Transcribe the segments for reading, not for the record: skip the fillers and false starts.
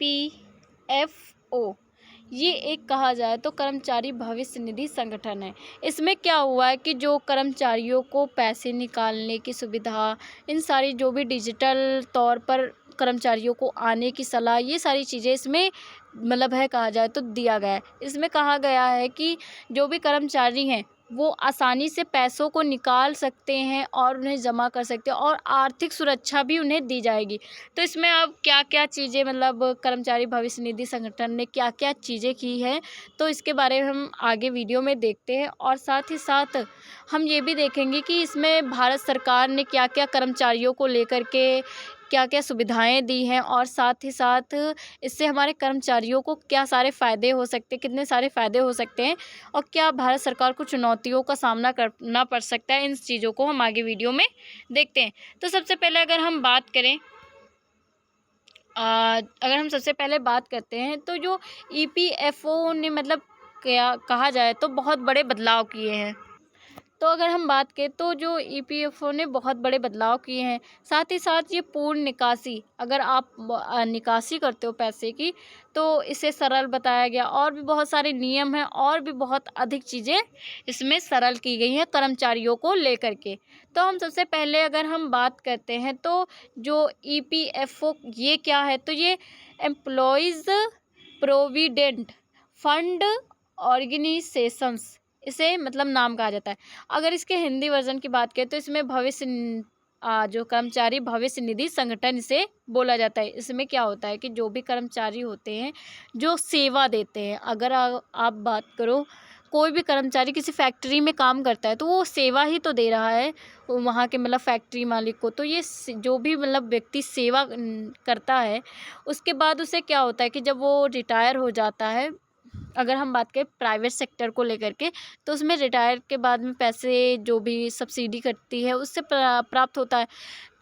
EPFO ये एक कहा जाए तो कर्मचारी भविष्य निधि संगठन है। इसमें क्या हुआ है कि जो कर्मचारियों को पैसे निकालने की सुविधा, इन सारी जो भी डिजिटल तौर पर कर्मचारियों को आने की सलाह, ये सारी चीज़ें इसमें मतलब है कहा जाए तो दिया गया है। इसमें कहा गया है कि जो भी कर्मचारी हैं वो आसानी से पैसों को निकाल सकते हैं और उन्हें जमा कर सकते हैं और आर्थिक सुरक्षा भी उन्हें दी जाएगी। तो इसमें अब क्या-क्या चीज़ें मतलब कर्मचारी भविष्य निधि संगठन ने क्या-क्या चीज़ें की हैं, तो इसके बारे में हम आगे वीडियो में देखते हैं और साथ ही साथ हम ये भी देखेंगे कि इसमें भारत सरकार ने क्या-क्या कर्मचारियों को लेकर के क्या-क्या सुविधाएँ दी हैं और साथ ही साथ इससे हमारे कर्मचारियों को क्या सारे फ़ायदे हो सकते हैं, कितने सारे फ़ायदे हो सकते हैं और क्या भारत सरकार को चुनौतियों का सामना करना पड़ सकता है, इन चीज़ों को हम आगे वीडियो में देखते हैं। तो सबसे पहले अगर हम बात करें अगर हम सबसे पहले बात करते हैं तो जो ईपीएफओ ने मतलब क्या कहा जाए तो बहुत बड़े बदलाव किए हैं। तो अगर हम बात करें तो जो ईपीएफओ ने बहुत बड़े बदलाव किए हैं, साथ ही साथ ये पूर्ण निकासी अगर आप निकासी करते हो पैसे की तो इसे सरल बताया गया और भी बहुत सारे नियम हैं और भी बहुत अधिक चीज़ें इसमें सरल की गई हैं कर्मचारियों को लेकर के। तो हम सबसे पहले अगर हम बात करते हैं तो जो ईपीएफओ ये क्या है, तो ये एम्प्लॉयज़ प्रोविडेंट फंड ऑर्गेनाइजेशंस इसे मतलब नाम कहा जाता है। अगर इसके हिंदी वर्ज़न की बात करें तो इसमें जो कर्मचारी भविष्य निधि संगठन इसे बोला जाता है। इसमें क्या होता है कि जो भी कर्मचारी होते हैं, जो सेवा देते हैं, अगर आप बात करो कोई भी कर्मचारी किसी फैक्ट्री में काम करता है, तो वो सेवा ही तो दे रहा है वहाँ के मतलब फैक्ट्री मालिक को। तो ये जो भी मतलब व्यक्ति सेवा करता है, उसके बाद उसे क्या होता है कि जब वो रिटायर हो जाता है, अगर हम बात करें प्राइवेट सेक्टर को लेकर के तो उसमें रिटायर के बाद में पैसे जो भी सब्सिडी कटती है उससे प्राप्त होता है।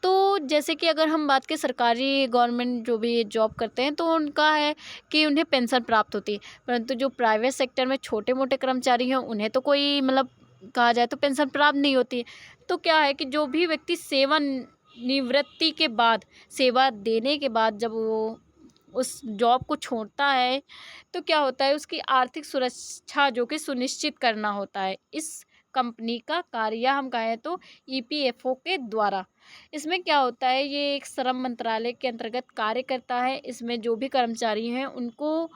तो जैसे कि अगर हम बात करें सरकारी गवर्नमेंट जो भी जॉब करते हैं तो उनका है कि उन्हें पेंशन प्राप्त होती है, परंतु जो प्राइवेट सेक्टर में छोटे मोटे कर्मचारी हैं उन्हें तो कोई मतलब कहा जाए तो पेंशन प्राप्त नहीं होती है। तो क्या है कि जो भी व्यक्ति निवृत्ति के बाद सेवा देने के बाद जब वो उस जॉब को छोड़ता है तो क्या होता है उसकी आर्थिक सुरक्षा जो कि सुनिश्चित करना होता है इस कंपनी का कार्य, या हम कहें तो ईपीएफओ के द्वारा। इसमें क्या होता है, ये एक श्रम मंत्रालय के अंतर्गत कार्य करता है। इसमें जो भी कर्मचारी हैं उनको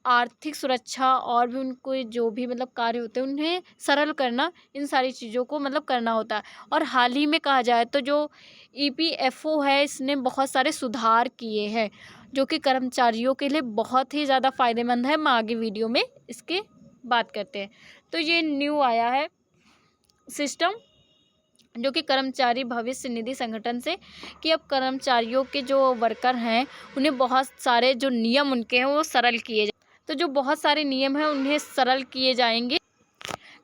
आर्थिक सुरक्षा और भी उनको जो भी मतलब कार्य होते हैं उन्हें सरल करना, इन सारी चीज़ों को मतलब करना होता है। और हाल ही में कहा जाए तो जो ईपीएफओ है इसने बहुत सारे सुधार किए हैं जो कि कर्मचारियों के लिए बहुत ही ज़्यादा फ़ायदेमंद है। हम आगे वीडियो में इसके बात करते हैं। तो ये न्यू आया है सिस्टम जो कि कर्मचारी भविष्य निधि संगठन से, कि अब कर्मचारियों के जो वर्कर हैं उन्हें बहुत सारे जो नियम उनके हैं वो सरल किए जाए। तो जो बहुत सारे नियम हैं उन्हें सरल किए जाएंगे।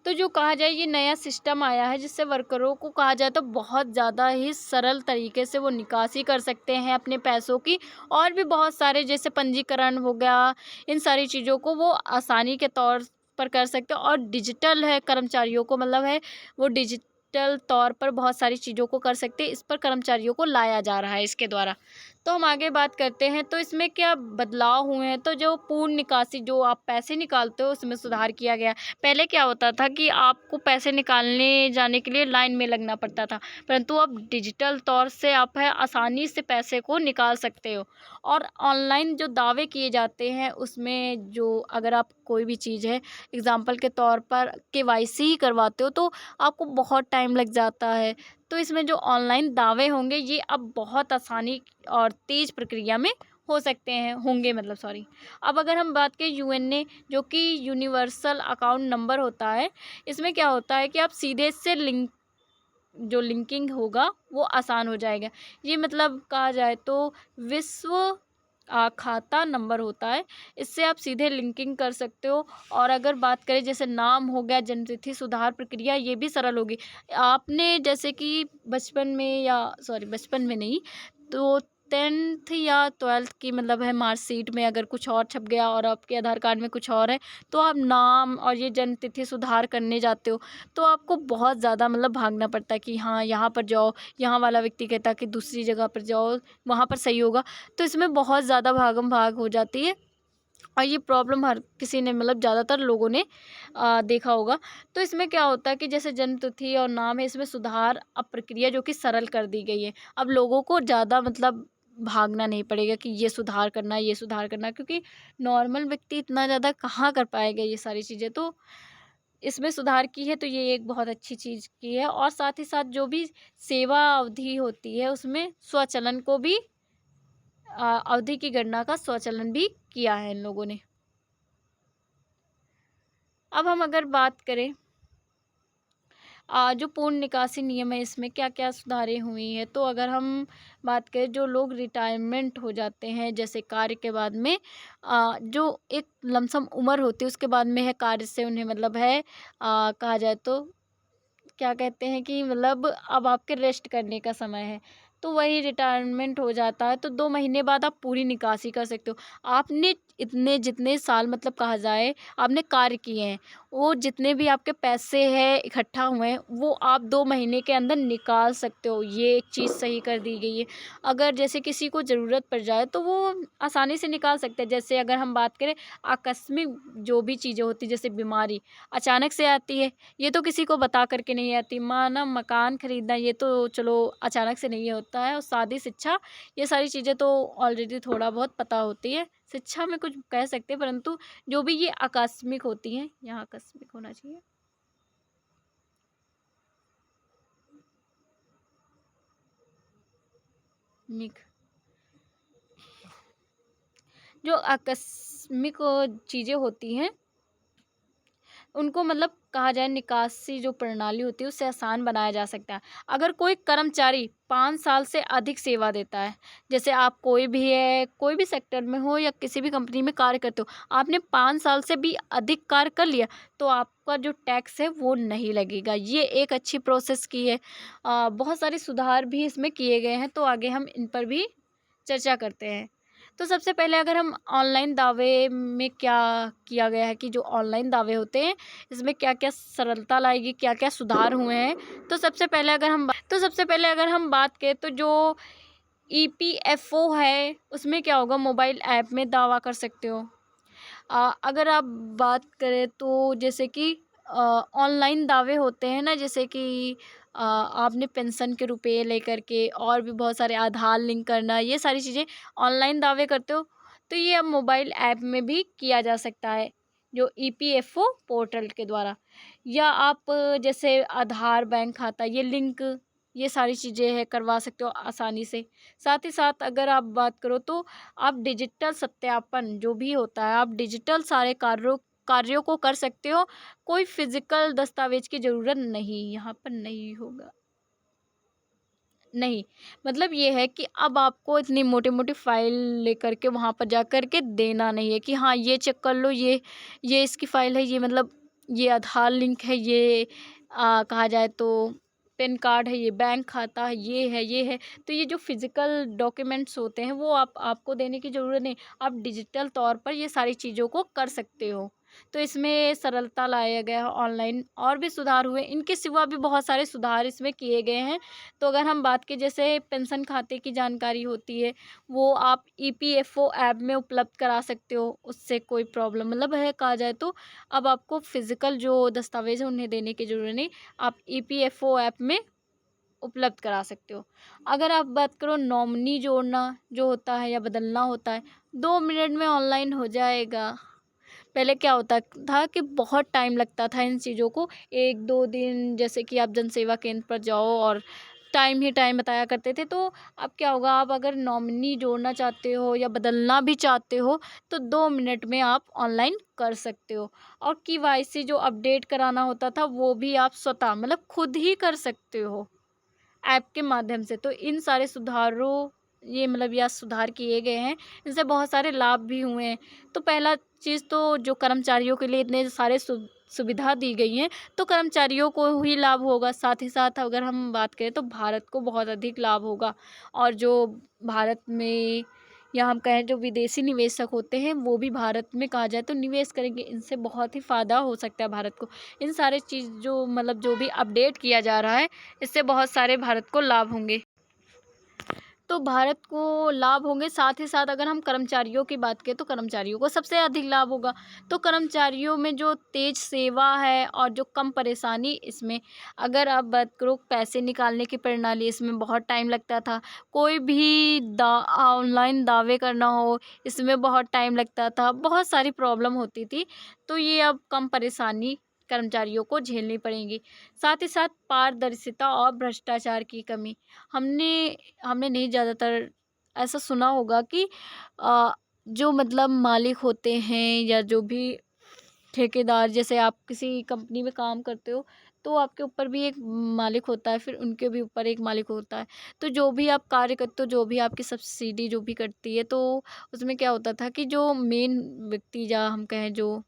तो जो कहा जाए ये नया सिस्टम आया है जिससे वर्करों को कहा जाए तो बहुत ज़्यादा ही सरल तरीके से वो निकासी कर सकते हैं अपने पैसों की, और भी बहुत सारे जैसे पंजीकरण हो गया, इन सारी चीज़ों को वो आसानी के तौर पर कर सकते हैं। और डिजिटल है कर्मचारियों को मतलब है वो डिजिटल तौर पर बहुत सारी चीज़ों को कर सकते हैं। इस पर कर्मचारियों को लाया जा रहा है इसके द्वारा। तो हम आगे बात करते हैं तो इसमें क्या बदलाव हुए हैं। तो जो पूर्ण निकासी जो आप पैसे निकालते हो उसमें सुधार किया गया। पहले क्या होता था कि आपको पैसे निकालने जाने के लिए लाइन में लगना पड़ता था, परंतु अब डिजिटल तौर से आप है आसानी से पैसे को निकाल सकते हो। और ऑनलाइन जो दावे किए जाते हैं उसमें जो अगर आप कोई भी चीज़ है एग्ज़ाम्पल के तौर पर केवाईसी ही करवाते हो तो आपको बहुत टाइम लग जाता है। तो इसमें जो ऑनलाइन दावे होंगे ये अब बहुत आसानी और तेज़ प्रक्रिया में हो सकते हैं होंगे मतलब सॉरी। अब अगर हम बात करें यूएनए जो कि यूनिवर्सल अकाउंट नंबर होता है, इसमें क्या होता है कि आप सीधे से लिंकिंग होगा वो आसान हो जाएगा। ये मतलब कहा जाए तो विश्व खाता नंबर होता है, इससे आप सीधे लिंकिंग कर सकते हो। और अगर बात करें जैसे नाम हो गया, जन्मतिथि सुधार प्रक्रिया ये भी सरल होगी। आपने जैसे कि बचपन में या सॉरी बचपन में नहीं तो 10th या 12th की मतलब है मार्कशीट में अगर कुछ और छप गया और आपके आधार कार्ड में कुछ और है, तो आप नाम और ये जन्म तिथि सुधार करने जाते हो तो आपको बहुत ज़्यादा मतलब भागना पड़ता है कि हाँ यहाँ पर जाओ, यहाँ वाला व्यक्ति कहता है कि दूसरी जगह पर जाओ, वहाँ पर सही होगा। तो इसमें बहुत ज़्यादा भागम भाग हो जाती है और ये प्रॉब्लम हर किसी ने मतलब ज़्यादातर लोगों ने देखा होगा। तो इसमें क्या होता है कि जैसे जन्म तिथि और नाम है, इसमें सुधार अब प्रक्रिया जो कि सरल कर दी गई है। अब लोगों को ज़्यादा मतलब भागना नहीं पड़ेगा कि ये सुधार करना है, ये सुधार करना है, क्योंकि नॉर्मल व्यक्ति इतना ज़्यादा कहाँ कर पाएगा ये सारी चीज़ें। तो इसमें सुधार की है तो ये एक बहुत अच्छी चीज़ की है। और साथ ही साथ जो भी सेवा अवधि होती है उसमें स्वचलन को भी अवधि की गणना का स्वचलन भी किया है इन लोगों ने। अब हम अगर बात करें जो पूर्ण निकासी नियम है इसमें क्या-क्या सुधारें हुई हैं, तो अगर हम बात करें जो लोग रिटायरमेंट हो जाते हैं जैसे कार्य के बाद में जो एक लमसम उम्र होती है उसके बाद में है कार्य से उन्हें मतलब है कहा जाए तो क्या कहते हैं कि मतलब अब आपके रेस्ट करने का समय है, तो वही रिटायरमेंट हो जाता है तो 2 महीने बाद आप पूरी निकासी कर सकते हो। आपने इतने जितने साल मतलब कहा जाए आपने कार्य किए हैं, वो जितने भी आपके पैसे हैं इकट्ठा हुए हैं, वो आप 2 महीने के अंदर निकाल सकते हो। ये एक चीज़ सही कर दी गई है। अगर जैसे किसी को ज़रूरत पड़ जाए तो वो आसानी से निकाल सकते हैं। जैसे अगर हम बात करें आकस्मिक जो भी चीज़ें होती हैं जैसे बीमारी अचानक से आती है, ये तो किसी को बता कर के नहीं आती। माना मकान खरीदना ये तो चलो अचानक से नहीं होता है, और शादी, शिक्षा ये सारी चीज़ें तो ऑलरेडी थोड़ा बहुत पता होती है। शिक्षा में कुछ कह सकते हैं परंतु जो भी ये आकस्मिक होती हैं, यहाँ आकस्मिक होना चाहिए। मिक जो आकस्मिक चीज़ें होती हैं उनको मतलब कहा जाए निकासी जो प्रणाली होती है उससे आसान बनाया जा सकता है। अगर कोई कर्मचारी 5 साल से अधिक सेवा देता है, जैसे आप कोई भी है, कोई भी सेक्टर में हो या किसी भी कंपनी में कार्य करते हो, आपने 5 साल से भी अधिक कार्य कर लिया, तो आपका जो टैक्स है वो नहीं लगेगा। ये एक अच्छी प्रोसेस की है। बहुत सारे सुधार भी इसमें किए गए हैं, तो आगे हम इन पर भी चर्चा करते हैं। तो सबसे पहले अगर हम ऑनलाइन दावे में क्या किया गया है कि जो ऑनलाइन दावे होते हैं इसमें क्या-क्या सरलता लाएगी, क्या-क्या सुधार हुए हैं। तो सबसे पहले अगर हम बात करें तो जो ईपीएफओ है उसमें क्या होगा, मोबाइल ऐप में दावा कर सकते हो। अगर आप बात करें तो जैसे कि ऑनलाइन दावे होते हैं ना, जैसे कि आपने पेंशन के रुपए लेकर के और भी बहुत सारे आधार लिंक करना, ये सारी चीज़ें ऑनलाइन दावे करते हो तो ये अब मोबाइल ऐप में भी किया जा सकता है जो ईपीएफओ पोर्टल के द्वारा। या आप जैसे आधार, बैंक खाता ये लिंक, ये सारी चीज़ें है करवा सकते हो आसानी से। साथ ही साथ अगर आप बात करो तो आप डिजिटल सत्यापन जो भी होता है, आप डिजिटल सारे कार्यों को कर सकते हो। कोई फ़िज़िकल दस्तावेज़ की ज़रूरत नहीं, यहाँ पर नहीं होगा। नहीं, मतलब ये है कि अब आपको इतनी मोटी-मोटी फ़ाइल लेकर के वहाँ पर जाकर के देना नहीं है कि हाँ, ये चेक कर लो, ये इसकी फ़ाइल है, ये मतलब ये आधार लिंक है, ये कहा जाए तो पैन कार्ड है, ये बैंक खाता है, ये है। तो ये जो फ़िज़िकल डॉक्यूमेंट्स होते हैं वो आपको देने की ज़रूरत नहीं। आप डिजिटल तौर पर ये सारी चीज़ों को कर सकते हो। तो इसमें सरलता लाया गया है, ऑनलाइन और भी सुधार हुए। इनके सिवा भी बहुत सारे सुधार इसमें किए गए हैं। तो अगर हम बात की जैसे पेंशन खाते की जानकारी होती है, वो आप ईपीएफओ ऐप में उपलब्ध करा सकते हो, उससे कोई प्रॉब्लम मतलब है कहा जाए तो अब आपको फ़िज़िकल जो दस्तावेज़ हैं उन्हें देने की ज़रूरत नहीं, आप ईपीएफओ ऐप में उपलब्ध करा सकते हो। अगर आप बात करो नॉमिनी जोड़ना जो होता है या बदलना होता है, 2 मिनट में ऑनलाइन हो जाएगा। पहले क्या होता था कि बहुत टाइम लगता था इन चीज़ों को, 1-2 दिन जैसे कि आप जनसेवा केंद्र पर जाओ और टाइम ही टाइम बताया करते थे। तो अब क्या होगा, आप अगर नॉमिनी जोड़ना चाहते हो या बदलना भी चाहते हो तो 2 मिनट में आप ऑनलाइन कर सकते हो। और केवाईसी जो अपडेट कराना होता था वो भी आप स्वतः मतलब खुद ही कर सकते हो ऐप के माध्यम से। तो इन सारे सुधारों ये मतलब या सुधार किए गए हैं, इनसे बहुत सारे लाभ भी हुए हैं। तो पहला चीज़ तो जो कर्मचारियों के लिए इतने सारे सुविधा दी गई हैं तो कर्मचारियों को ही लाभ होगा। साथ ही साथ अगर हम बात करें तो भारत को बहुत अधिक लाभ होगा। और जो भारत में या हम कहें जो विदेशी निवेशक होते हैं वो भी भारत में कहा जाए तो निवेश करेंगे। इनसे बहुत ही फ़ायदा हो सकता है भारत को। इन सारे चीज़ जो मतलब जो भी अपडेट किया जा रहा है इससे बहुत सारे भारत को लाभ होंगे। तो भारत को लाभ होंगे। साथ ही साथ अगर हम कर्मचारियों की बात करें तो कर्मचारियों को सबसे अधिक लाभ होगा। तो कर्मचारियों में जो तेज सेवा है और जो कम परेशानी इसमें, अगर आप बात करो पैसे निकालने की प्रणाली, इसमें बहुत टाइम लगता था। कोई भी ऑनलाइन दावे करना हो इसमें बहुत टाइम लगता था, बहुत सारी प्रॉब्लम होती थी। तो ये अब कम परेशानी कर्मचारियों को झेलनी पड़ेगी। साथ ही साथ पारदर्शिता और भ्रष्टाचार की कमी। हमने हमने नहीं, ज़्यादातर ऐसा सुना होगा कि जो मतलब मालिक होते हैं या जो भी ठेकेदार, जैसे आप किसी कंपनी में काम करते हो तो आपके ऊपर भी एक मालिक होता है, फिर उनके भी ऊपर एक मालिक होता है। तो जो भी आप कार्य करते हो, जो भी आपकी सब्सिडी जो भी कटती है, तो उसमें क्या होता था कि जो मेन व्यक्ति या हम कहें जो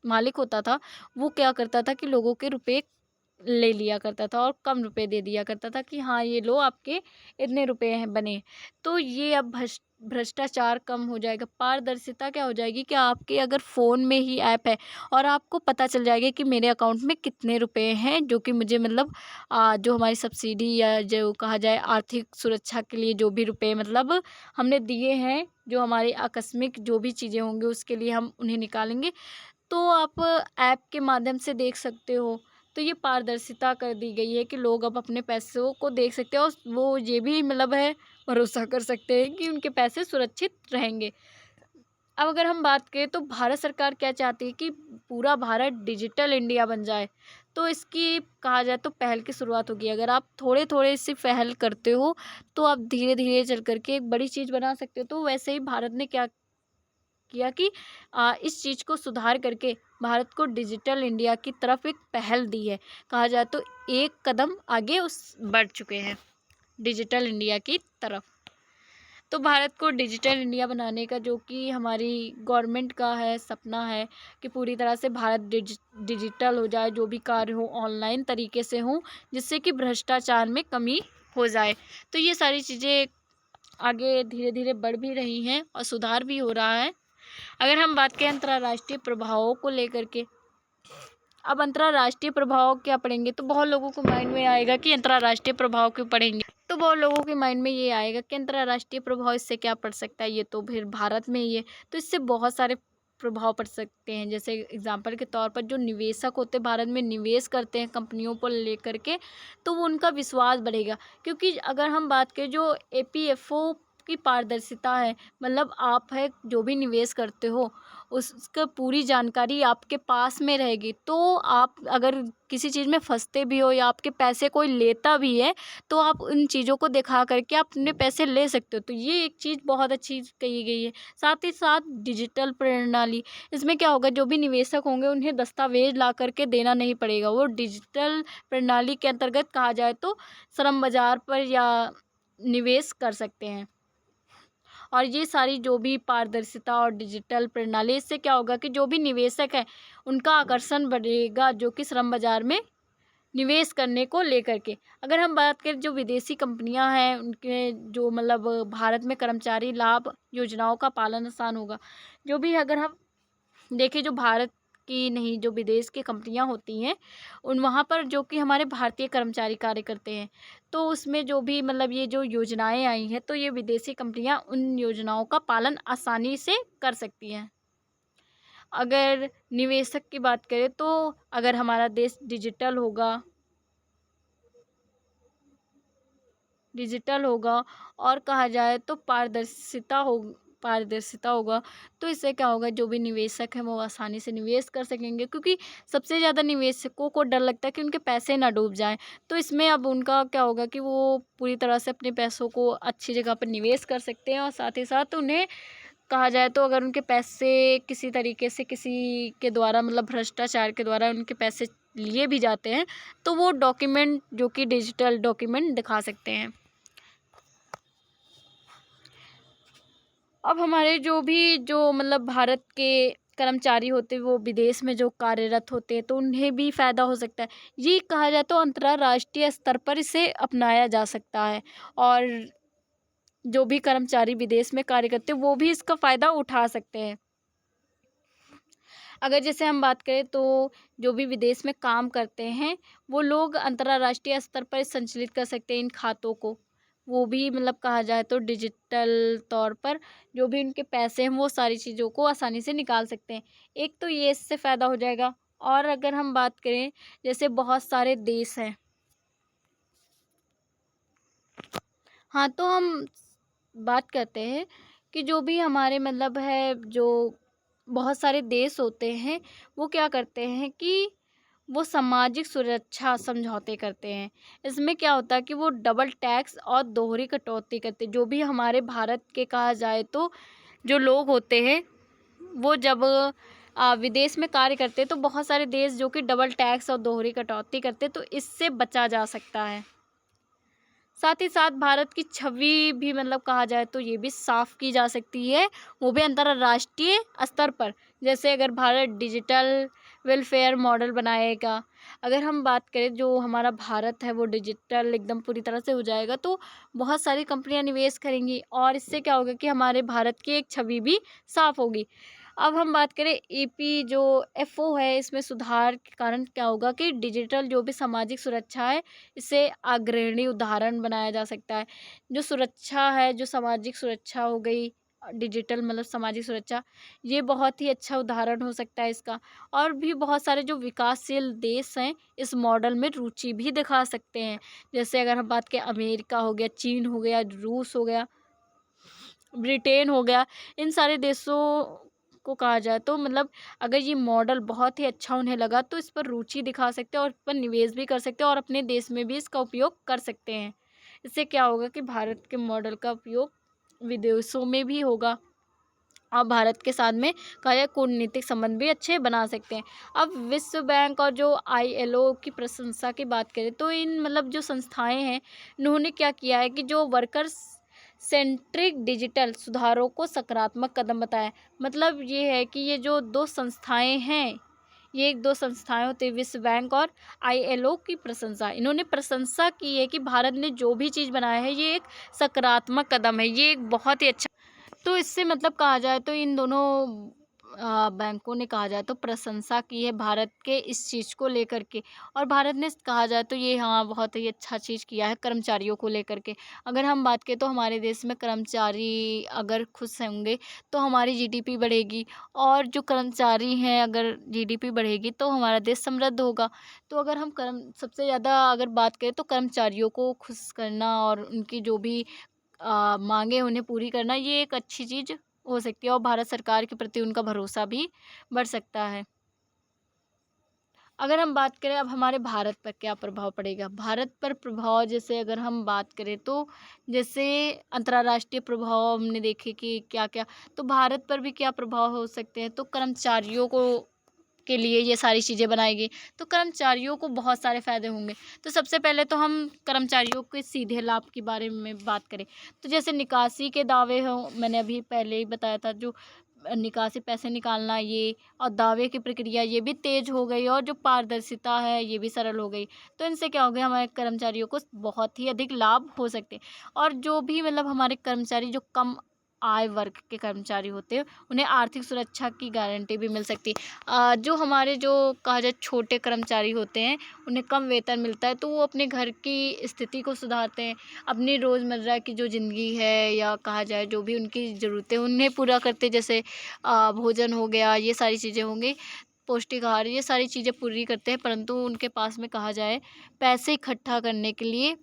मालिक होता था वो क्या करता था कि लोगों के रुपए ले लिया करता था और कम रुपए दे दिया करता था कि हाँ ये लो आपके इतने रुपए हैं बने। तो ये अब भ्रष्टाचार कम हो जाएगा। पारदर्शिता क्या हो जाएगी कि आपके अगर फ़ोन में ही ऐप है और आपको पता चल जाएगा कि मेरे अकाउंट में कितने रुपए हैं, जो कि मुझे मतलब जो हमारी सब्सिडी या जो कहा जाए आर्थिक सुरक्षा के लिए जो भी रुपए मतलब हमने दिए हैं, जो हमारी आकस्मिक जो भी चीज़ें होंगी उसके लिए हम उन्हें निकालेंगे, तो आप ऐप के माध्यम से देख सकते हो। तो ये पारदर्शिता कर दी गई है कि लोग अब अपने पैसों को देख सकते हैं और वो ये भी मतलब है भरोसा कर सकते हैं कि उनके पैसे सुरक्षित रहेंगे। अब अगर हम बात करें तो भारत सरकार क्या चाहती है कि पूरा भारत डिजिटल इंडिया बन जाए। तो इसकी कहा जाए तो पहल की शुरुआत होगी। अगर आप थोड़े-थोड़े से पहल करते हो तो आप धीरे-धीरे चल कर के एक बड़ी चीज़ बना सकते हो। तो वैसे ही भारत ने क्या किया कि इस चीज़ को सुधार करके भारत को डिजिटल इंडिया की तरफ एक पहल दी है। कहा जाए तो एक कदम आगे उस बढ़ चुके हैं डिजिटल इंडिया की तरफ। तो भारत को डिजिटल इंडिया बनाने का जो कि हमारी गवर्नमेंट का है सपना है कि पूरी तरह से भारत डिजिटल हो जाए, जो भी कार्य हो ऑनलाइन तरीके से हो, जिससे कि भ्रष्टाचार में कमी हो जाए। तो ये सारी चीज़ें आगे धीरे धीरे बढ़ भी रही हैं और सुधार भी हो रहा है। अगर हम बात करें अंतर्राष्ट्रीय प्रभावों को लेकर के, अब अंतर्राष्ट्रीय प्रभाव क्या पड़ेंगे तो बहुत लोगों को माइंड में आएगा कि अंतर्राष्ट्रीय प्रभाव क्यों पड़ेंगे। तो बहुत लोगों के माइंड में ये आएगा कि अंतर्राष्ट्रीय प्रभाव इससे क्या पड़ सकता है, ये तो फिर भारत में ही है। तो इससे बहुत सारे प्रभाव पड़ सकते हैं। जैसे एग्जांपल के तौर पर जो निवेशक होते हैं भारत में निवेश करते हैं कंपनियों को लेकर के, तो वो उनका विश्वास बढ़ेगा। क्योंकि अगर हम बात करें जो एपीएफओ की पारदर्शिता है, मतलब आप है जो भी निवेश करते हो उसका पूरी जानकारी आपके पास में रहेगी। तो आप अगर किसी चीज़ में फंसते भी हो या आपके पैसे कोई लेता भी है तो आप उन चीज़ों को दिखा करके आप अपने पैसे ले सकते हो। तो ये एक चीज़ बहुत अच्छी कही गई है। साथ ही साथ डिजिटल प्रणाली, इसमें क्या होगा जो भी निवेशक होंगे उन्हें दस्तावेज ला करके देना नहीं पड़ेगा। वो डिजिटल प्रणाली के अंतर्गत कहा जाए तो श्रम बाजार पर या निवेश कर सकते हैं। और ये सारी जो भी पारदर्शिता और डिजिटल प्रणाली, इससे क्या होगा कि जो भी निवेशक है उनका आकर्षण बढ़ेगा, जो कि श्रम बाजार में निवेश करने को लेकर के। अगर हम बात करें जो विदेशी कंपनियां हैं उनके जो मतलब भारत में कर्मचारी लाभ योजनाओं का पालन आसान होगा। जो भी अगर हम देखें जो भारत की नहीं जो विदेश की कंपनियां होती हैं उन वहाँ पर जो कि हमारे भारतीय कर्मचारी कार्य करते हैं, तो उसमें जो भी मतलब ये जो योजनाएं आई हैं तो ये विदेशी कंपनियां उन योजनाओं का पालन आसानी से कर सकती हैं। अगर निवेशक की बात करें तो अगर हमारा देश डिजिटल होगा और कहा जाए तो पारदर्शिता होगा, तो इससे क्या होगा जो भी निवेशक हैं वो आसानी से निवेश कर सकेंगे। क्योंकि सबसे ज़्यादा निवेशकों को डर लगता है कि उनके पैसे ना डूब जाएं। तो इसमें अब उनका क्या होगा कि वो पूरी तरह से अपने पैसों को अच्छी जगह पर निवेश कर सकते हैं। और साथ ही साथ उन्हें कहा जाए तो अगर उनके पैसे किसी तरीके से किसी के द्वारा मतलब भ्रष्टाचार के द्वारा उनके पैसे लिए भी जाते हैं तो वो डॉक्यूमेंट जो कि डिजिटल डॉक्यूमेंट दिखा सकते हैं। अब हमारे जो भी जो मतलब भारत के कर्मचारी होते हैं वो विदेश में जो कार्यरत होते हैं तो उन्हें भी फ़ायदा हो सकता है। ये कहा जाए तो अंतर्राष्ट्रीय स्तर पर इसे अपनाया जा सकता है और जो भी कर्मचारी विदेश में कार्य करते हैं वो भी इसका फ़ायदा उठा सकते हैं। अगर जैसे हम बात करें तो जो भी विदेश में काम करते हैं वो लोग अंतर्राष्ट्रीय स्तर पर संचालित कर सकते हैं इन खातों को। वो भी मतलब कहा जाए तो डिजिटल तौर पर जो भी उनके पैसे हैं वो सारी चीज़ों को आसानी से निकाल सकते हैं। एक तो ये इससे फ़ायदा हो जाएगा और अगर हम बात करें जैसे बहुत सारे देश हैं। हाँ, तो हम बात करते हैं कि जो भी हमारे मतलब है जो बहुत सारे देश होते हैं वो क्या करते हैं कि वो सामाजिक सुरक्षा समझौते करते हैं। इसमें क्या होता है कि वो डबल टैक्स और दोहरी कटौती करते हैं। जो भी हमारे भारत के कहा जाए तो जो लोग होते हैं वो जब विदेश में कार्य करते हैं तो बहुत सारे देश जो कि डबल टैक्स और दोहरी कटौती करते हैं तो इससे बचा जा सकता है। साथ ही साथ भारत की छवि भी मतलब कहा जाए तो ये भी साफ की जा सकती है, वो भी अंतर्राष्ट्रीय स्तर पर। जैसे अगर भारत डिजिटल वेलफेयर मॉडल बनाएगा, अगर हम बात करें जो हमारा भारत है वो डिजिटल एकदम पूरी तरह से हो जाएगा तो बहुत सारी कंपनियां निवेश करेंगी और इससे क्या होगा कि हमारे भारत की एक छवि भी साफ होगी। अब हम बात करें ईपी जो एफओ है इसमें सुधार के कारण क्या होगा कि डिजिटल जो भी सामाजिक सुरक्षा है इसे अग्रणी उदाहरण बनाया जा सकता है। जो सुरक्षा है, जो सामाजिक सुरक्षा हो गई डिजिटल मतलब सामाजिक सुरक्षा, ये बहुत ही अच्छा उदाहरण हो सकता है इसका। और भी बहुत सारे जो विकासशील देश हैं, इस मॉडल में रुचि भी दिखा सकते हैं। जैसे अगर हम बात करें अमेरिका हो गया, चीन हो गया, रूस हो गया, ब्रिटेन हो गया, इन सारे देशों को कहा जाए तो मतलब अगर ये मॉडल बहुत ही अच्छा उन्हें लगा तो इस पर रुचि दिखा सकते हैं और इस पर निवेश भी कर सकते हैं और अपने देश में भी इसका उपयोग कर सकते हैं। इससे क्या होगा कि भारत के मॉडल का उपयोग विदेशों में भी होगा और भारत के साथ में कहा जाए कूटनीतिक संबंध भी अच्छे बना सकते हैं। अब विश्व बैंक और जो आईएलओ की प्रशंसा की बात करें तो इन मतलब जो संस्थाएं हैं इन्होंने क्या किया है कि जो वर्कर्स सेंट्रिक डिजिटल सुधारों को सकारात्मक कदम बताया। मतलब ये है कि ये जो दो संस्थाएं हैं ये एक दो संस्थाएं होती हैं विश्व बैंक और आईएलओ की प्रशंसा, इन्होंने प्रशंसा की है कि भारत ने जो भी चीज़ बनाया है ये एक सकारात्मक कदम है, ये एक बहुत ही अच्छा। तो इससे मतलब कहा जाए तो इन दोनों बैंकों ने कहा जाए तो प्रशंसा की है भारत के इस चीज़ को लेकर के और भारत ने कहा जाए तो ये हाँ बहुत ही अच्छा चीज़ किया है कर्मचारियों को लेकर के। अगर हम बात करें तो हमारे देश में कर्मचारी अगर खुश होंगे तो हमारी जीडीपी बढ़ेगी और जो कर्मचारी हैं अगर जीडीपी बढ़ेगी तो हमारा देश समृद्ध होगा। तो अगर हम सबसे ज़्यादा अगर बात करें तो कर्मचारियों को खुश करना और उनकी जो भी माँगे उन्हें पूरी करना ये एक अच्छी चीज़ हो सकती है और भारत सरकार के प्रति उनका भरोसा भी बढ़ सकता है। अगर हम बात करें अब हमारे भारत पर क्या प्रभाव पड़ेगा? भारत पर प्रभाव जैसे अगर हम बात करें तो जैसे अंतर्राष्ट्रीय प्रभाव हमने देखे कि क्या-क्या, तो भारत पर भी क्या प्रभाव हो सकते हैं? तो कर्मचारियों को के लिए ये सारी चीज़ें बनाई गई, तो कर्मचारियों को बहुत सारे फ़ायदे होंगे। तो सबसे पहले तो हम कर्मचारियों के सीधे लाभ के बारे में बात करें, तो जैसे निकासी के दावे हों, मैंने अभी पहले ही बताया था जो निकासी पैसे निकालना ये और दावे की प्रक्रिया ये भी तेज़ हो गई और जो पारदर्शिता है ये भी सरल हो गई। तो इनसे क्या हो गया हमारे कर्मचारियों को बहुत ही अधिक लाभ हो सकते हैं और जो भी मतलब हमारे कर्मचारी जो कम आय वर्ग के कर्मचारी होते हैं उन्हें आर्थिक सुरक्षा की गारंटी भी मिल सकती है। जो हमारे जो कहा जाए छोटे कर्मचारी होते हैं उन्हें कम वेतन मिलता है तो वो अपने घर की स्थिति को सुधारते हैं, अपनी रोज़मर्रा की जो ज़िंदगी है या कहा जाए जो भी उनकी ज़रूरतें उन्हें पूरा करते हैं, जैसे भोजन हो गया ये सारी चीज़ें होंगी, पौष्टिक आहार ये सारी चीज़ें पूरी करते हैं परंतु उनके पास में कहा जाए पैसे इकट्ठा करने के लिए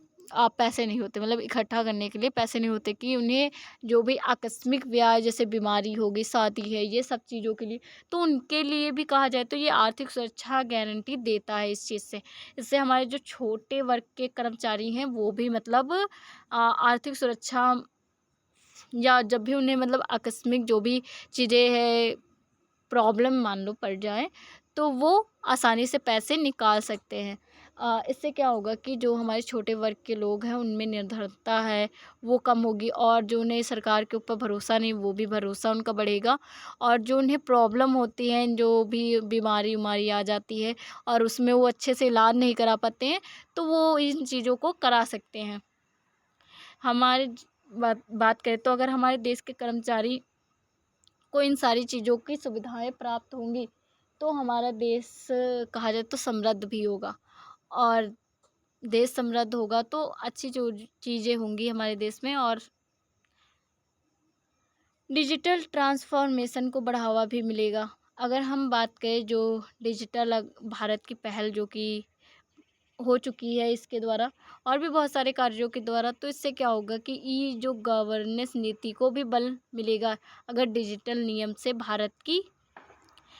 पैसे नहीं होते, मतलब इकट्ठा करने के लिए पैसे नहीं होते कि उन्हें जो भी आकस्मिक ब्याज जैसे बीमारी हो गई, शादी है, ये सब चीज़ों के लिए, तो उनके लिए भी कहा जाए तो ये आर्थिक सुरक्षा गारंटी देता है इस चीज़ से। इससे हमारे जो छोटे वर्ग के कर्मचारी हैं वो भी मतलब आर्थिक सुरक्षा या जब भी उन्हें मतलब आकस्मिक जो भी चीज़ें हैं प्रॉब्लम मान लो पड़ जाए तो वो आसानी से पैसे निकाल सकते हैं। इससे क्या होगा कि जो हमारे छोटे वर्ग के लोग हैं उनमें निर्धनता है वो कम होगी, और जो उन्हें सरकार के ऊपर भरोसा नहीं वो भी भरोसा उनका बढ़ेगा। और जो उन्हें प्रॉब्लम होती है, जो भी बीमारी उमारी आ जाती है और उसमें वो अच्छे से इलाज नहीं करा पाते हैं, तो वो इन चीज़ों को करा सकते हैं। हमारे बात करें तो अगर हमारे देश के कर्मचारी को इन सारी चीज़ों की सुविधाएं प्राप्त होंगी तो हमारा देश कहा जाए तो समृद्ध भी होगा। और देश समृद्ध होगा तो अच्छी जो चीज़ें होंगी हमारे देश में, और डिजिटल ट्रांसफॉर्मेशन को बढ़ावा भी मिलेगा। अगर हम बात करें जो डिजिटल भारत की पहल जो कि हो चुकी है इसके द्वारा, और भी बहुत सारे कार्यों के द्वारा, तो इससे क्या होगा कि ई जो गवर्नेंस नीति को भी बल मिलेगा। अगर डिजिटल नियम से भारत की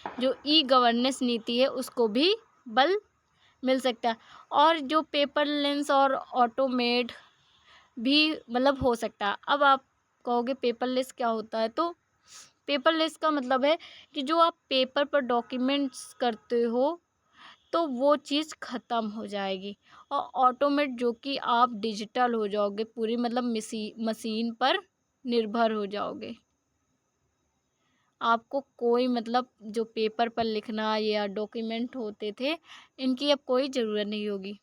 जो ई गवर्नेंस नीति है उसको भी बल मिल सकता है। और जो पेपरलेस और ऑटोमेट भी मतलब हो सकता है। अब आप कहोगे पेपरलेस क्या होता है, तो पेपरलेस का मतलब है कि जो आप पेपर पर डॉक्यूमेंट्स करते हो तो वो चीज़ ख़त्म हो जाएगी, और ऑटोमेट जो कि आप डिजिटल हो जाओगे पूरी, मतलब मशीन पर निर्भर हो जाओगे। आपको कोई मतलब जो पेपर पर लिखना या डॉक्यूमेंट होते थे इनकी अब कोई ज़रूरत नहीं होगी।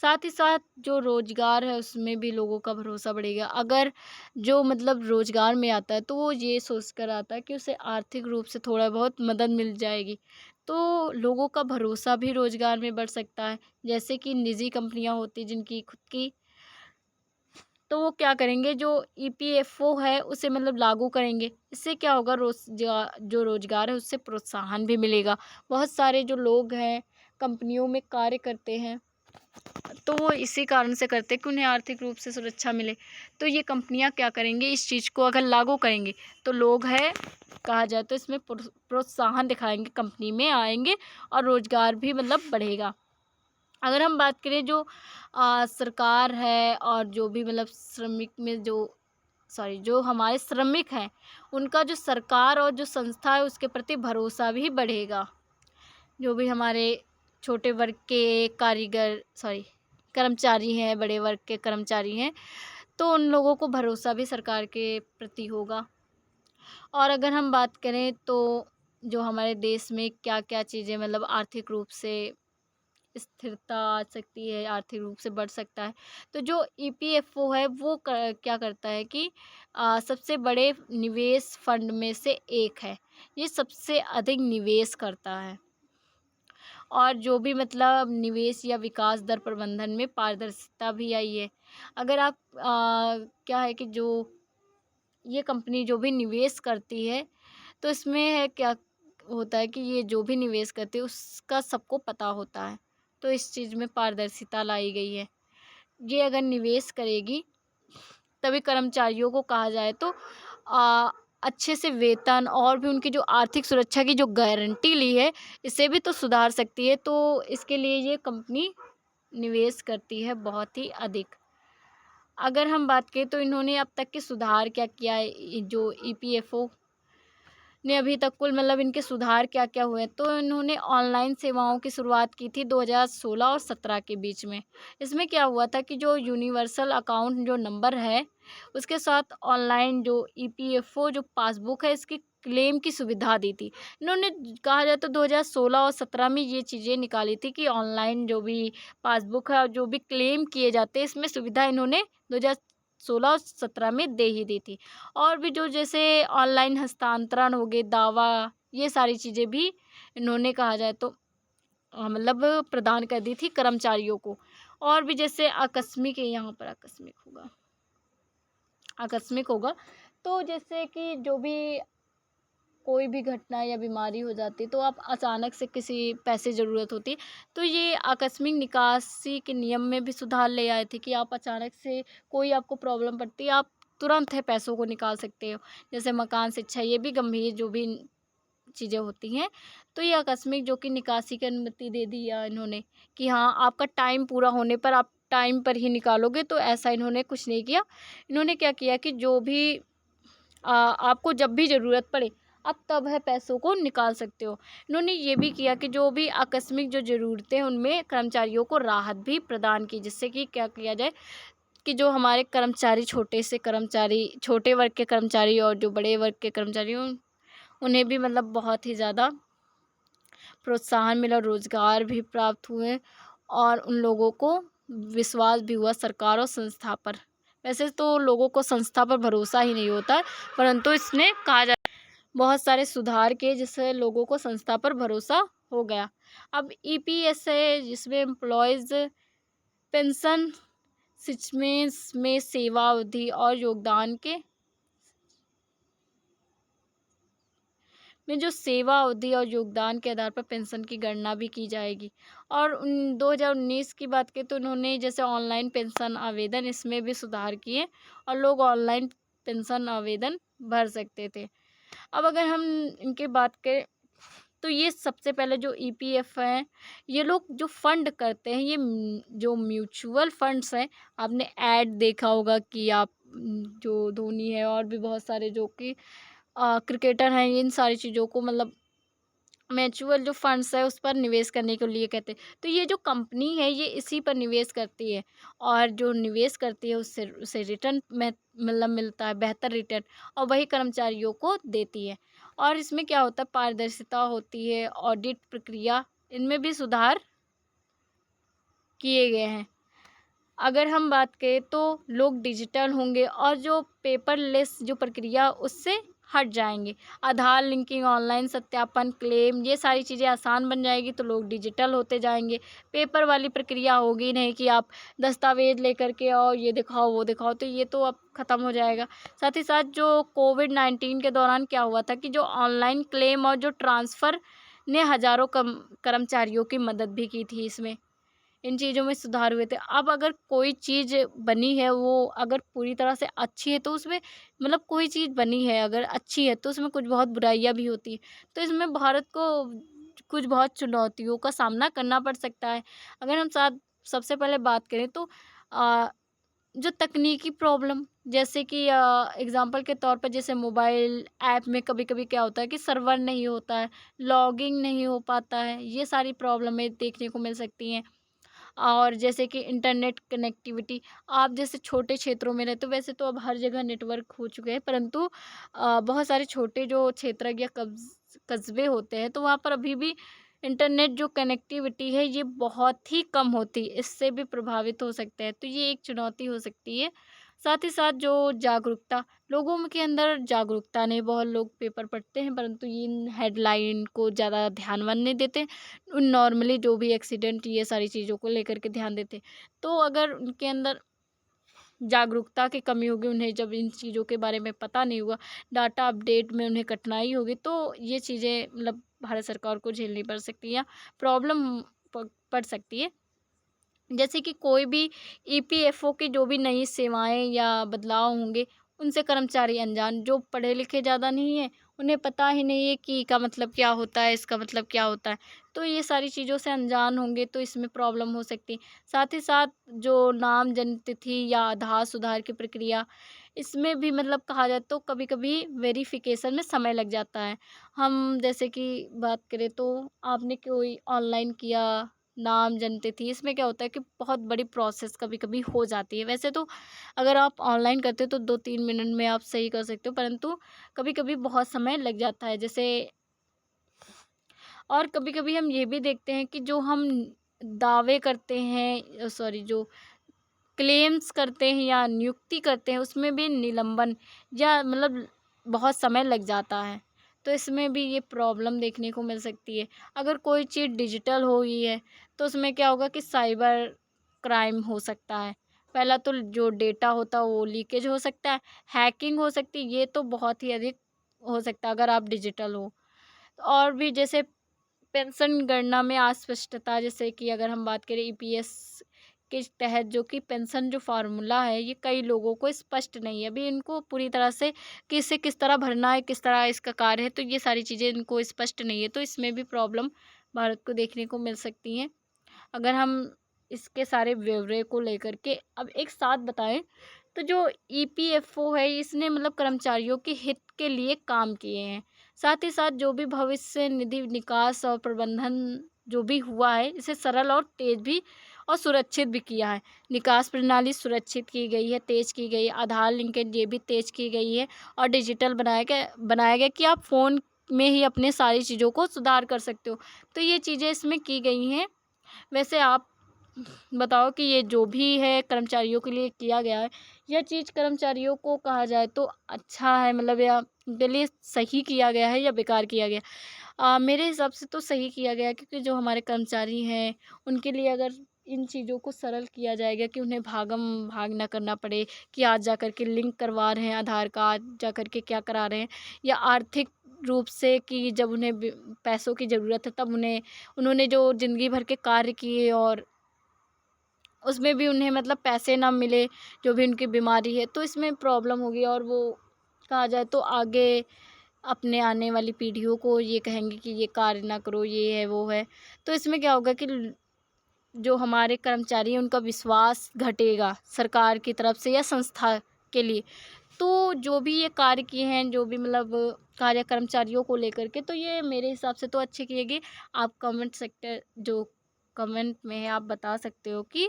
साथ ही साथ जो रोज़गार है उसमें भी लोगों का भरोसा बढ़ेगा। अगर जो मतलब रोज़गार में आता है तो वो ये सोच कर आता है कि उसे आर्थिक रूप से थोड़ा बहुत मदद मिल जाएगी, तो लोगों का भरोसा भी रोज़गार में बढ़ सकता है। जैसे कि निजी कंपनियां होती जिनकी खुद की, तो वो क्या करेंगे, जो ईपीएफओ है उसे मतलब लागू करेंगे। इससे क्या होगा, जो रोज़गार है उससे प्रोत्साहन भी मिलेगा। बहुत सारे जो लोग हैं कंपनियों में कार्य करते हैं तो वो इसी कारण से करते हैं कि उन्हें आर्थिक रूप से सुरक्षा मिले। तो ये कंपनियां क्या करेंगी, इस चीज़ को अगर लागू करेंगे तो लोग है कहा जाए तो इसमें प्रोत्साहन दिखाएंगे, कंपनी में आएंगे और रोज़गार भी मतलब बढ़ेगा। अगर हम बात करें जो सरकार है और जो भी मतलब श्रमिक में जो जो हमारे श्रमिक हैं उनका जो सरकार और जो संस्था है उसके प्रति भरोसा भी बढ़ेगा। जो भी हमारे छोटे वर्ग के कारीगर कर्मचारी हैं, बड़े वर्ग के कर्मचारी हैं, तो उन लोगों को भरोसा भी सरकार के प्रति होगा। और अगर हम बात करें तो जो हमारे देश में क्या-क्या चीज़ें मतलब आर्थिक रूप से स्थिरता आ सकती है, आर्थिक रूप से बढ़ सकता है। तो जो ईपीएफओ है वो क्या करता है कि सबसे बड़े निवेश फंड में से एक है। ये सबसे अधिक निवेश करता है। और जो भी मतलब निवेश या विकास दर प्रबंधन में पारदर्शिता भी आई है। अगर आप क्या है कि जो ये कंपनी जो भी निवेश करती है तो इसमें है क्या होता है कि ये जो भी निवेश करती है उसका सबको पता होता है, तो इस चीज़ में पारदर्शिता लाई गई है। ये अगर निवेश करेगी तभी कर्मचारियों को कहा जाए तो आ, अच्छे से वेतन और भी उनकी जो आर्थिक सुरक्षा की जो गारंटी ली है इसे भी तो सुधार सकती है, तो इसके लिए ये कंपनी निवेश करती है बहुत ही अधिक। अगर हम बात करें तो इन्होंने अब तक के सुधार क्या किया है, जो ईपीएफओ ने अभी तक कुल मतलब इनके सुधार क्या-क्या हुए हैं, तो इन्होंने ऑनलाइन सेवाओं की शुरुआत की थी 2016 और 17 के बीच में। इसमें क्या हुआ था कि जो यूनिवर्सल अकाउंट जो नंबर है, उसके साथ ऑनलाइन जो ईपीएफओ जो पासबुक है, इसकी क्लेम की सुविधा दी थी। इन्होंने कहा जाए तो 2016 और 17 में ये चीज़ें निकाली थी कि ऑनलाइन जो भी पासबुक है और जो भी क्लेम किए जाते हैं, इसमें सुविधा इन्होंने 2016 और 17 में दे ही दी थी। और भी जो जैसे ऑनलाइन हस्तांतरण हो गए, दावा, ये सारी चीज़ें भी इन्होंने कहा जाए तो मतलब प्रदान कर दी थी कर्मचारियों को। और भी जैसे आकस्मिक है, यहाँ पर आकस्मिक होगा तो जैसे कि जो भी कोई भी घटना या बीमारी हो जाती है तो आप अचानक से किसी पैसे ज़रूरत होती है, तो ये आकस्मिक निकासी के नियम में भी सुधार ले आए थे कि आप अचानक से कोई आपको प्रॉब्लम पड़ती है, आप तुरंत है पैसों को निकाल सकते हो। जैसे मकान शिक्षा, ये भी गंभीर जो भी चीज़ें होती हैं, तो ये आकस्मिक जो कि निकासी की अनुमति दे दिया इन्होंने कि हाँ, आपका टाइम पूरा होने पर आप टाइम पर ही निकालोगे, तो ऐसा इन्होंने कुछ नहीं किया। इन्होंने क्या किया कि जो भी आपको जब भी ज़रूरत पड़े अब तब है पैसों को निकाल सकते हो। इन्होंने ये भी किया कि जो भी आकस्मिक जो ज़रूरतें हैं उनमें कर्मचारियों को राहत भी प्रदान की, जिससे कि क्या किया जाए कि जो हमारे कर्मचारी, छोटे से कर्मचारी, छोटे वर्ग के कर्मचारी और जो बड़े वर्ग के कर्मचारी हों, उन्हें भी मतलब बहुत ही ज़्यादा प्रोत्साहन मिला, रोज़गार भी प्राप्त हुए और उन लोगों को विश्वास भी हुआ सरकार और संस्था पर। वैसे तो लोगों को संस्था पर भरोसा ही नहीं होता है, परंतु इसने कहा जा बहुत सारे सुधार किए जिससे लोगों को संस्था पर भरोसा हो गया। अब ईपीएस है जिसमें एम्प्लॉयज़ पेंशन सिचमेंस में सेवा अवधि और योगदान के में जो सेवा अवधि और योगदान के आधार पर पेंशन की गणना भी की जाएगी। और 2019 की बात करें तो उन्होंने जैसे ऑनलाइन पेंशन आवेदन इसमें भी सुधार किए और लोग ऑनलाइन पेंशन आवेदन भर सकते थे। अब अगर हम इनकी बात करें तो ये सबसे पहले जो ईपीएफ हैं, ये लोग जो फंड करते हैं, ये जो म्यूचुअल फंड्स हैं, आपने ऐड देखा होगा कि आप जो धोनी है और भी बहुत सारे जो कि क्रिकेटर हैं, इन सारी चीज़ों को मतलब म्यूचुअल जो फंड्स है उस पर निवेश करने के लिए कहते हैं। तो ये जो कंपनी है ये इसी पर निवेश करती है और जो निवेश करती है उससे उसे रिटर्न में मतलब मिलता है, बेहतर रिटर्न, और वही कर्मचारियों को देती है। और इसमें क्या होता है, पारदर्शिता होती है, ऑडिट प्रक्रिया, इनमें भी सुधार किए गए हैं। अगर हम बात करें तो लोग डिजिटल होंगे और जो पेपरलेस जो प्रक्रिया उससे हट जाएंगे। आधार लिंकिंग, ऑनलाइन सत्यापन, क्लेम, ये सारी चीज़ें आसान बन जाएगी तो लोग डिजिटल होते जाएंगे। पेपर वाली प्रक्रिया होगी नहीं कि आप दस्तावेज लेकर के और ये दिखाओ वो दिखाओ, तो ये तो अब ख़त्म हो जाएगा। साथ ही साथ जो कोविड-19 के दौरान क्या हुआ था कि जो ऑनलाइन क्लेम और जो ट्रांसफ़र ने हज़ारों कर्मचारियों की मदद भी की थी इसमें। इन चीज़ों में सुधार हुए थे। अब अगर कोई चीज़ बनी है वो अगर पूरी तरह से अच्छी है तो उसमें मतलब कोई चीज़ बनी है अगर अच्छी है तो उसमें कुछ बहुत बुराइयाँ भी होती हैं। तो इसमें भारत को कुछ बहुत चुनौतियों का सामना करना पड़ सकता है। अगर हम साथ सबसे पहले बात करें तो अ, जो तकनीकी प्रॉब्लम, जैसे कि एग्ज़ाम्पल के तौर पर जैसे मोबाइल ऐप में कभी-कभी क्या होता है कि सर्वर नहीं होता है, लॉगिंग नहीं हो पाता है, ये सारी प्रॉब्लमें देखने को मिल सकती हैं। और जैसे कि इंटरनेट कनेक्टिविटी, आप जैसे छोटे क्षेत्रों में रहते हो, वैसे तो अब हर जगह नेटवर्क हो चुके हैं, परंतु बहुत सारे छोटे जो क्षेत्र या कस्बे होते हैं तो वहाँ पर अभी भी इंटरनेट जो कनेक्टिविटी है ये बहुत ही कम होती है, इससे भी प्रभावित हो सकते हैं, तो ये एक चुनौती हो सकती है। साथ ही साथ जो जागरूकता, लोगों में के अंदर जागरूकता नहीं, बहुत लोग पेपर पढ़ते हैं परंतु इन हेडलाइन को ज़्यादा ध्यान नहीं देते, नॉर्मली जो भी एक्सीडेंट ये सारी चीज़ों को लेकर के ध्यान देते। तो अगर उनके अंदर जागरूकता की कमी होगी, उन्हें जब इन चीज़ों के बारे में पता नहीं हुआ, डाटा अपडेट में उन्हें कठिनाई होगी, तो ये चीज़ें मतलब भारत सरकार को झेलनी पड़ सकती है या प्रॉब्लम पड़ सकती है। जैसे कि कोई भी ईपीएफओ की जो भी नई सेवाएँ या बदलाव होंगे, उनसे कर्मचारी अनजान, जो पढ़े लिखे ज़्यादा नहीं हैं, उन्हें पता ही नहीं है कि का मतलब क्या होता है, इसका मतलब क्या होता है। तो ये सारी चीज़ों से अनजान होंगे तो इसमें प्रॉब्लम हो सकती है। साथ ही साथ जो नाम, जन्म तिथि या आधार सुधार की प्रक्रिया, इसमें भी मतलब कहा जाए तो कभी-कभी वेरिफ़िकेशन में समय लग जाता है। हम जैसे कि बात करें तो आपने कोई ऑनलाइन किया नाम, जन्म तिथि, इसमें क्या होता है कि बहुत बड़ी प्रोसेस कभी-कभी हो जाती है। वैसे तो अगर आप ऑनलाइन करते हो तो 2-3 मिनट में आप सही कर सकते हो, परंतु कभी-कभी बहुत समय लग जाता है। जैसे और कभी-कभी हम ये भी देखते हैं कि जो हम दावे करते हैं सॉरी जो क्लेम्स करते हैं या नियुक्ति करते हैं उसमें भी निलंबन या मतलब बहुत समय लग जाता है। तो इसमें भी ये प्रॉब्लम देखने को मिल सकती है। अगर कोई चीज़ डिजिटल हो गई है तो उसमें क्या होगा कि साइबर क्राइम हो सकता है। पहला तो जो डेटा होता है वो लीकेज हो सकता है, हैकिंग हो सकती है, ये तो बहुत ही अधिक हो सकता है अगर आप डिजिटल हो। और भी जैसे पेंशन गणना में अस्पष्टता, जैसे कि अगर हम बात करें ईपीएस के तहत जो कि पेंशन जो फार्मूला है ये कई लोगों को स्पष्ट नहीं है, अभी इनको पूरी तरह से कि इसे किस तरह भरना है, किस तरह इसका कार्य है, तो ये सारी चीज़ें इनको स्पष्ट नहीं है, तो इसमें भी प्रॉब्लम भारत को देखने को मिल सकती हैं। अगर हम इसके सारे ब्यौरे को लेकर के अब एक साथ बताएं तो जो ईपीएफओ है इसने मतलब कर्मचारियों के हित के लिए काम किए हैं। साथ ही साथ जो भी भविष्य निधि विकास और प्रबंधन जो भी हुआ है, इसे सरल और तेज़ भी और सुरक्षित भी किया है। निकास प्रणाली सुरक्षित की गई है, तेज़ की गई है, आधार लिंकेज ये भी तेज़ की गई है और डिजिटल बनाया गया कि आप फ़ोन में ही अपने सारी चीज़ों को सुधार कर सकते हो। तो ये चीज़ें इसमें की गई हैं। वैसे आप बताओ कि ये जो भी है कर्मचारियों के लिए किया गया है, यह चीज़ कर्मचारियों को कहा जाए तो अच्छा है, मतलब या उनके लिए सही किया गया है या बेकार किया गया? मेरे हिसाब से तो सही किया गया है, क्योंकि जो हमारे कर्मचारी हैं उनके लिए अगर इन चीज़ों को सरल किया जाएगा कि उन्हें भागम भाग ना करना पड़े कि आज जा कर के लिंक करवा रहे हैं आधार कार्ड, जा कर के क्या करा रहे हैं, या आर्थिक रूप से कि जब उन्हें पैसों की ज़रूरत है तब उन्होंने जो ज़िंदगी भर के कार्य किए और उसमें भी उन्हें मतलब पैसे ना मिले, जो भी उनकी बीमारी है, तो इसमें प्रॉब्लम होगी और वो कहा जाए तो आगे अपने आने वाली पीढ़ियों को ये कहेंगे कि ये कार्य ना करो, ये है, वो है। तो इसमें क्या होगा कि जो हमारे कर्मचारी हैं उनका विश्वास घटेगा सरकार की तरफ से या संस्था के लिए। तो जो भी ये कार्य किए हैं, जो भी मतलब कार्य कर्मचारियों को लेकर के, तो ये मेरे हिसाब से तो अच्छे किए गए। आप कमेंट में है आप बता सकते हो कि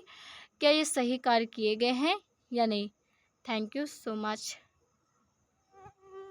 क्या ये सही कार्य किए गए हैं या नहीं। Thank you so much.